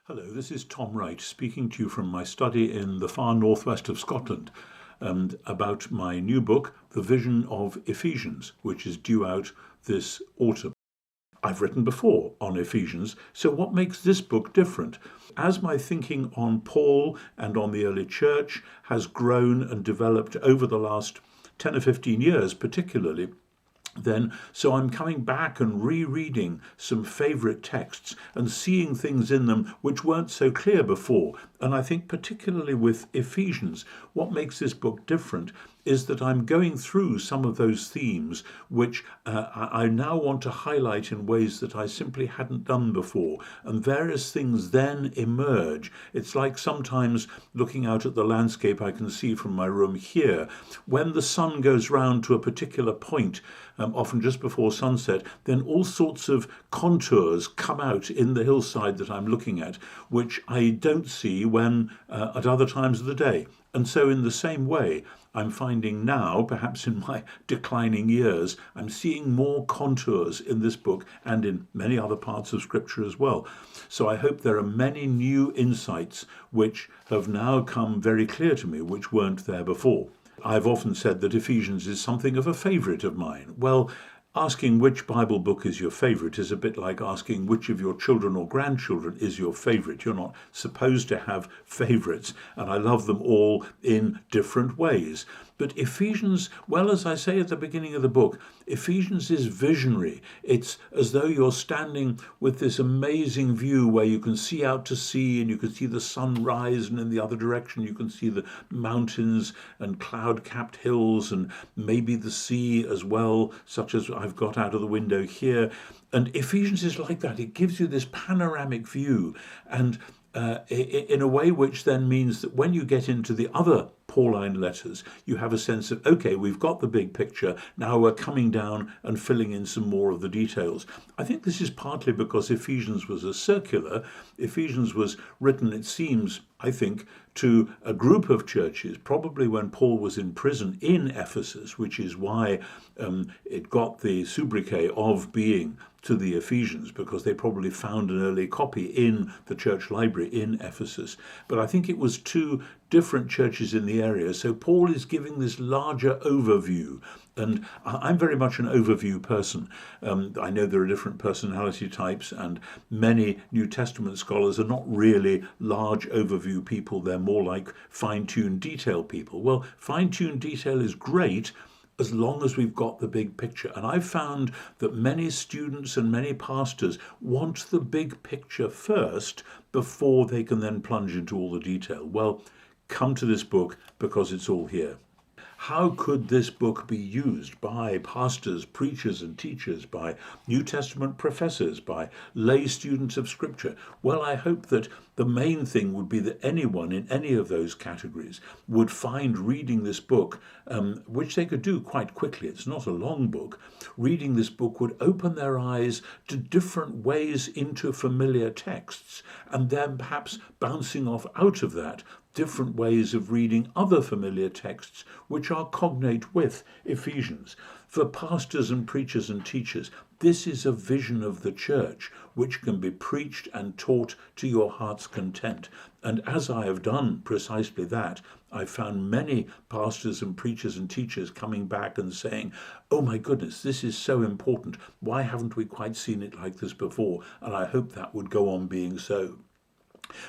Hello, this is Tom Wright speaking to you from my study in the far northwest of Scotland and about my new book, The Vision of Ephesians, which is due out this autumn. I've written before on Ephesians, so what makes this book different? As my thinking on Paul and on the early church has grown and developed over the last 10 or 15 years particularly, so I'm coming back and rereading some favourite texts and seeing things in them which weren't so clear before. And I think particularly with Ephesians, what makes this book different is that I'm going through some of those themes which I now want to highlight in ways that I simply hadn't done before. And various things then emerge. It's like sometimes looking out at the landscape I can see from my room here. When the sun goes round to a particular point, often just before sunset, then all sorts of contours come out in the hillside that I'm looking at, which I don't see when at other times of the day. And so in the same way, I'm finding now, perhaps in my declining years, I'm seeing more contours in this book and in many other parts of Scripture as well. So I hope there are many new insights which have now come very clear to me, which weren't there before. I've often said that Ephesians is something of a favourite of mine. Well, asking which Bible book is your favourite is a bit like asking which of your children or grandchildren is your favourite. You're not supposed to have favourites, and I love them all in different ways. But Ephesians, well, as I say at the beginning of the book, Ephesians is visionary. It's as though you're standing with this amazing view where you can see out to sea and you can see the sun rise, and in the other direction you can see the mountains and cloud-capped hills and maybe the sea as well, such as I've got out of the window here. And Ephesians is like that. It gives you this panoramic view, and in a way which then means that when you get into the other Pauline letters, you have a sense of, okay, we've got the big picture, now we're coming down and filling in some more of the details. I think this is partly because Ephesians was a circular. Ephesians was written, it seems, I think, to a group of churches, probably when Paul was in prison in Ephesus, which is why it got the sobriquet of being to the Ephesians, because they probably found an early copy in the church library in Ephesus. But I think it was two different churches in the area. So Paul is giving this larger overview. And I'm very much an overview person. I know there are different personality types, and many New Testament scholars are not really large overview people. They're more like fine-tuned detail people. Well, fine-tuned detail is great as long as we've got the big picture. And I've found that many students and many pastors want the big picture first before they can then plunge into all the detail. Well, come to this book because it's all here. How could this book be used by pastors, preachers and teachers, by New Testament professors, by lay students of Scripture? Well, I hope that the main thing would be that anyone in any of those categories would find reading this book, which they could do quite quickly. It's not a long book. Reading this book would open their eyes to different ways into familiar texts, and then perhaps bouncing off out of that different ways of reading other familiar texts which are cognate with Ephesians. For pastors and preachers and teachers, this is a vision of the church which can be preached and taught to your heart's content. And as I have done precisely that, I've found many pastors and preachers and teachers coming back and saying, oh my goodness, this is so important. Why haven't we quite seen it like this before? And I hope that would go on being so.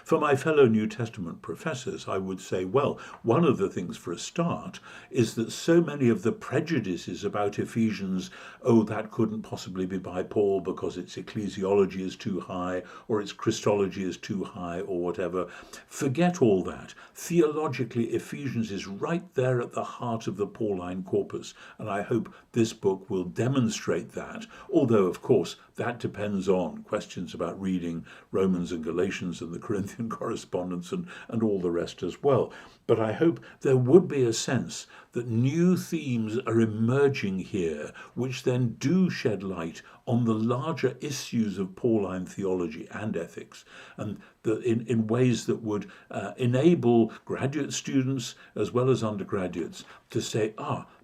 For my fellow New Testament professors, I would say, well, one of the things for a start is that so many of the prejudices about Ephesians, oh, that couldn't possibly be by Paul because its ecclesiology is too high or its Christology is too high or whatever, forget all that. Theologically, Ephesians is right there at the heart of the Pauline corpus, and I hope this book will demonstrate that, although, of course, that depends on questions about reading Romans and Galatians and the Corinthian correspondence and all the rest as well. But I hope there would be a sense that new themes are emerging here, which then do shed light on the larger issues of Pauline theology and ethics, and in ways that would enable graduate students as well as undergraduates to say,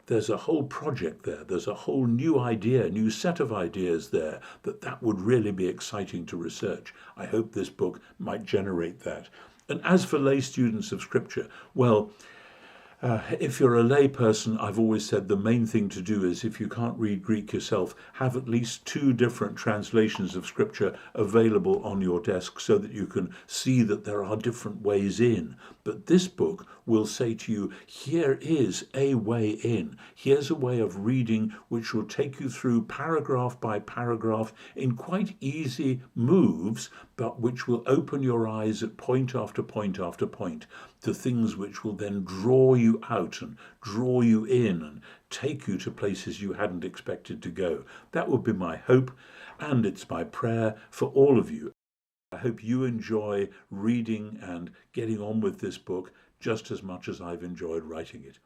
there's a whole project there. There's a whole new idea, new set of ideas there that would really be exciting to research. I hope this book might generate that. And as for lay students of Scripture, well, if you're a lay person, I've always said the main thing to do is, if you can't read Greek yourself, have at least 2 different translations of Scripture available on your desk so that you can see that there are different ways in. But this book will say to you, here is a way in. Here's a way of reading which will take you through paragraph by paragraph in quite easy moves, but which will open your eyes at point after point after point to things which will then draw you out and draw you in and take you to places you hadn't expected to go. That would be my hope, and it's my prayer for all of you. I hope you enjoy reading and getting on with this book just as much as I've enjoyed writing it.